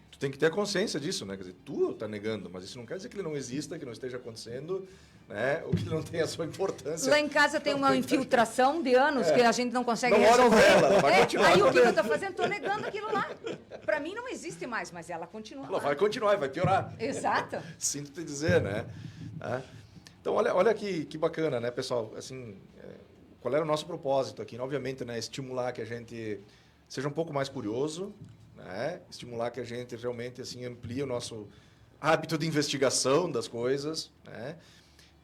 Tu tem que ter a consciência disso, né? Quer dizer, tu está negando, mas isso não quer dizer que ele não exista, que não esteja acontecendo, né? Ou que ele não tenha a sua importância. Lá em casa tem uma infiltração de anos que a gente não consegue Não olha resolver. pra ela vai continuar. Aí o que eu estou fazendo? Estou negando aquilo lá. Para mim não existe mais, mas ela continua. Ela lá. vai continuar, vai piorar. Exato. Sinto te dizer, né? Então, olha que bacana, né, pessoal? Assim, qual era o nosso propósito aqui? Obviamente, né, estimular que a gente seja um pouco mais curioso, né? Estimular que a gente realmente assim amplie o nosso hábito de investigação das coisas, né?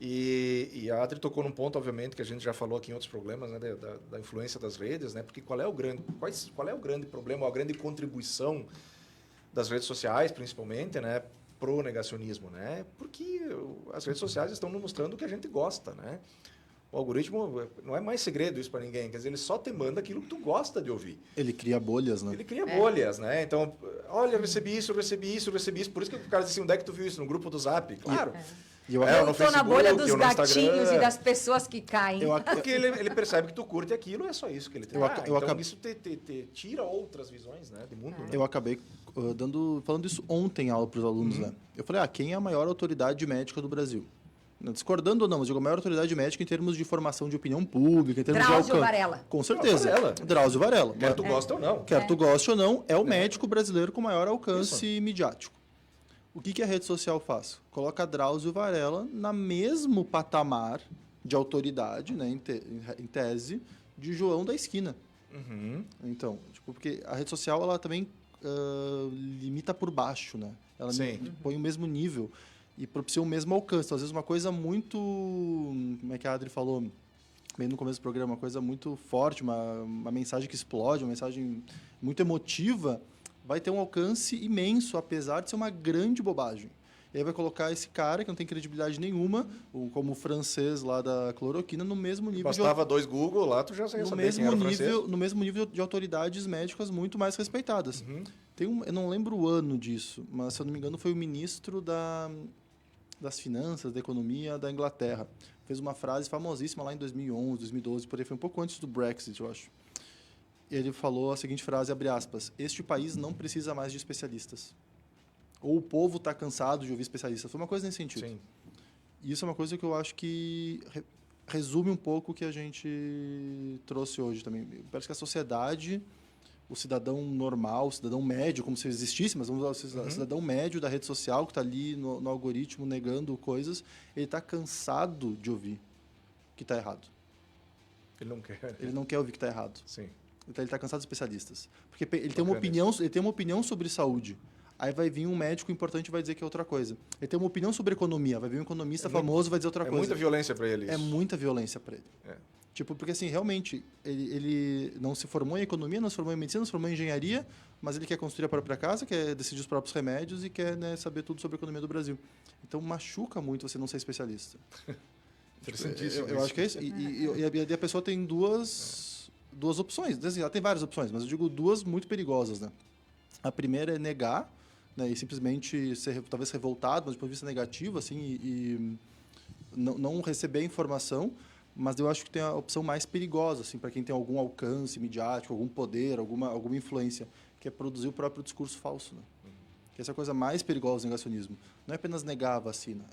E a Adri tocou num ponto, obviamente, que a gente já falou aqui em outros problemas, né, da influência das redes, né? Porque qual é o grande problema, a grande contribuição das redes sociais, principalmente, né, pro negacionismo, né? Porque as redes sociais estão nos mostrando o que a gente gosta, né? O algoritmo não é mais segredo isso para ninguém, quer dizer, ele só te manda aquilo que tu gosta de ouvir. Ele cria bolhas, né? Ele cria bolhas, né? Então, olha, eu recebi isso. Por isso que o cara disse assim, onde é que tu viu isso? No grupo do Zap? Claro. Eu estou na bolha dos gatinhos e das pessoas que caem. Porque ele percebe que tu curte aquilo, é só isso que ele tem. Então isso te tira outras visões, né, de mundo. Né? Eu acabei falando isso ontem em aula para os alunos, né? Eu falei, quem é a maior autoridade médica do Brasil? Discordando ou não, mas digo, a maior autoridade médica em termos de formação de opinião pública, em termos Drauzio de alcance. Varela. Com certeza. Varela. Drauzio Varela. Quer tu gosta ou não. Quer tu goste ou não, é o médico brasileiro com maior alcance midiático. O que a rede social faz? Coloca Drauzio Varela no mesmo patamar de autoridade, né, em tese, de João da esquina. Então, porque a rede social ela também limita por baixo, né? Ela põe o mesmo nível e propicia o mesmo alcance. Então, às vezes uma coisa muito, como é que a Adri falou bem no começo do programa, uma coisa muito forte, uma mensagem que explode, uma mensagem muito emotiva, vai ter um alcance imenso, apesar de ser uma grande bobagem. E aí vai colocar esse cara, que não tem credibilidade nenhuma, como o francês lá da cloroquina, no mesmo nível... Bastava 2 Google lá, tu já sabia quem era o francês. No mesmo nível de autoridades médicas muito mais respeitadas. Eu não lembro o ano disso, mas, se eu não me engano, foi o ministro das Finanças, da Economia da Inglaterra. Fez uma frase famosíssima lá em 2011, 2012, por aí, foi um pouco antes do Brexit, eu acho. ele falou a seguinte frase, abre aspas, este país não precisa mais de especialistas. Ou o povo está cansado de ouvir especialistas. Foi uma coisa nesse sentido. Sim. E isso é uma coisa que eu acho que resume um pouco o que a gente trouxe hoje também. Parece que a sociedade, o cidadão normal, o cidadão médio, como se existisse, mas vamos usar o cidadão médio da rede social, que está ali no algoritmo negando coisas, ele está cansado de ouvir que está errado. Ele não quer. Ele não quer ouvir que está errado. Sim. Então, ele está cansado de especialistas. Porque ele tem uma opinião sobre saúde. Aí vai vir um médico importante e vai dizer que é outra coisa. Ele tem uma opinião sobre economia. Vai vir um economista famoso e vai dizer outra coisa. É muita violência para ele isso. É muita violência para ele. É. Tipo, porque assim, realmente, ele não se formou em economia, não se formou em medicina, não se formou em engenharia, mas ele quer construir a própria casa, quer decidir os próprios remédios e quer, né, saber tudo sobre a economia do Brasil. Então, machuca muito você não ser especialista. Interessantíssimo. Eu acho que é isso. E a pessoa tem duas opções. Assim, ela tem várias opções, mas eu digo duas muito perigosas, né? A primeira é negar, né, e simplesmente ser talvez revoltado, mas do ponto de vista negativo, assim, e não receber a informação. Mas eu acho que tem a opção mais perigosa, assim, para quem tem algum alcance midiático, algum poder, alguma influência, que é produzir o próprio discurso falso, né? Que essa é a coisa mais perigosa do negacionismo. Não é apenas negar a vacina,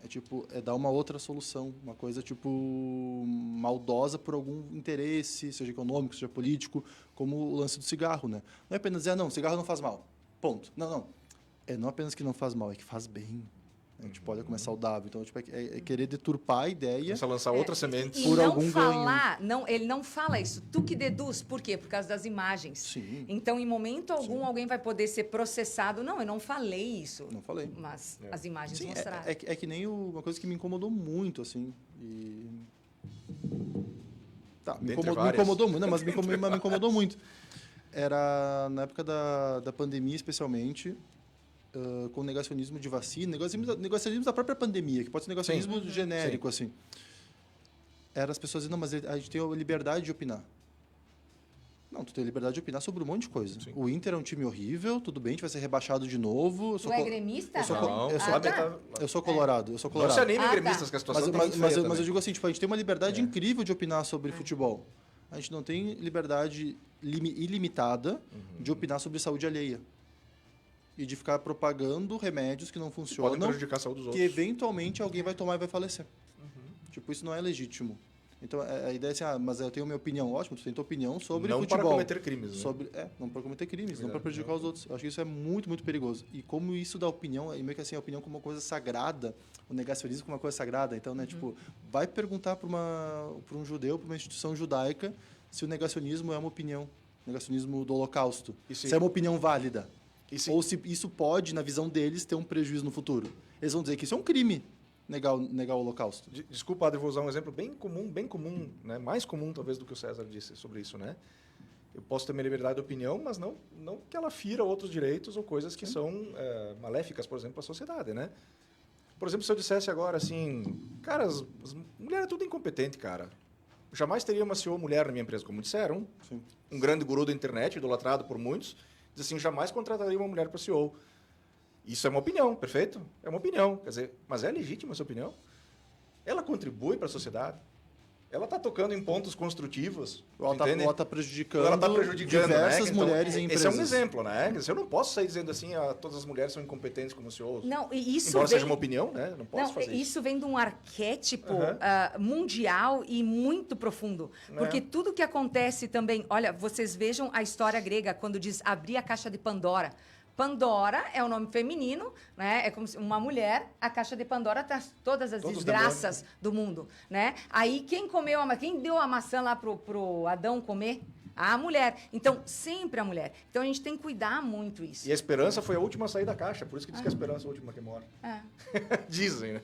é dar uma outra solução, uma coisa tipo maldosa por algum interesse, seja econômico, seja político, como o lance do cigarro, né? Não é apenas dizer, não, cigarro não faz mal. Ponto. Não. É não apenas que não faz mal, é que faz bem. A gente pode comer saudável. Então, tipo, é querer deturpar a ideia. Começa a lançar outras sementes. E por não algum falar, não, ele não fala isso. Tu que deduz. Por quê? Por causa das imagens. Sim. Então, em momento algum, alguém vai poder ser processado. Não, eu não falei isso. Não falei. Mas as imagens Sim, mostraram. é que nem uma coisa que me incomodou muito, assim. Tá, me incomodou muito, não, mas me incomodou muito. Era na época da pandemia, especialmente, com o negacionismo de vacina, negacionismo da própria pandemia, que pode ser negacionismo genérico, assim. Era as pessoas dizendo, não, mas a gente tem a liberdade de opinar. Não, tu tem a liberdade de opinar sobre um monte de coisa. Sim. O Inter é um time horrível, tudo bem, a gente vai ser rebaixado de novo. Tu é gremista? Eu sou colorado. Não se anime, Ah, gremistas, tá. que a situação Mas eu digo assim, tipo, a gente tem uma liberdade incrível de opinar sobre futebol. A gente não tem liberdade ilimitada de opinar sobre saúde alheia. E de ficar propagando remédios que não funcionam, podem prejudicar a saúde dos que outros. eventualmente alguém vai tomar e vai falecer. Tipo, isso não é legítimo. Então, a ideia é assim, mas eu tenho minha opinião. Ótimo, tu tem tua opinião sobre não futebol. para cometer crimes, né? Não para cometer crimes, não para prejudicar os outros. Eu acho que isso é muito, muito perigoso. E como isso da opinião, e meio que assim, a opinião como uma coisa sagrada, o negacionismo como uma coisa sagrada. Então, né, tipo, vai perguntar para um judeu, para uma instituição judaica, se o negacionismo é uma opinião. Negacionismo do Holocausto. Se é uma opinião válida. Ou se isso pode, na visão deles, ter um prejuízo no futuro. Eles vão dizer que isso é um crime, negar o Holocausto. Desculpa, eu vou usar um exemplo bem comum, né? Mais comum talvez do que o César disse sobre isso, né? Eu posso ter minha liberdade de opinião, mas não que ela fira outros direitos ou coisas que são maléficas, por exemplo, para a sociedade, né? Por exemplo, se eu dissesse agora assim, cara, as mulheres é tudo incompetente, cara. Jamais teria uma CEO mulher na minha empresa, como disseram. Sim. Um grande guru da internet, idolatrado por muitos, diz assim, jamais contrataria uma mulher para CEO. Isso é uma opinião, perfeito? É uma opinião. Quer dizer, mas é legítima essa opinião? Ela contribui para a sociedade? Ela está tocando em pontos construtivos? Ou ela está prejudicando, né? diversas mulheres então, em empresas. Esse é um exemplo, né? Eu não posso sair dizendo assim, todas as mulheres são incompetentes como CEOs. Não, e isso Embora seja uma opinião, né? Não posso fazer isso. Isso vem de um arquétipo mundial e muito profundo. Porque tudo que acontece também... Olha, vocês vejam a história grega, quando diz abrir a caixa de Pandora. Pandora é um nome feminino, né? É como se uma mulher, a caixa de Pandora traz todas as desgraças do mundo, né? Aí quem deu a maçã lá pro Adão comer? A mulher. Então, sempre a mulher. Então, a gente tem que cuidar muito isso. E a esperança foi a última a sair da caixa, por isso que diz que a esperança é a última que morre. Dizem, né?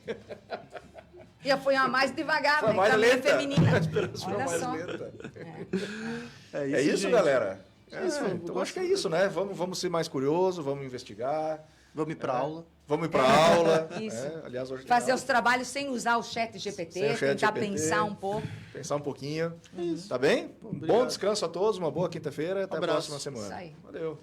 E foi a mais devagar, foi né? Mais também lenta. feminina. A esperança foi a mais só. lenta. É isso, galera. Então, acho que é isso, né? Vamos ser mais curiosos, vamos investigar. Vamos ir para aula. Vamos ir para aula. Isso. Aliás, hoje fazer os trabalhos sem usar o chat GPT, tentar pensar um pouco. Pensar um pouquinho. Tá bem? Bom descanso a todos, uma boa quinta-feira. Até a próxima semana. Isso aí. Valeu.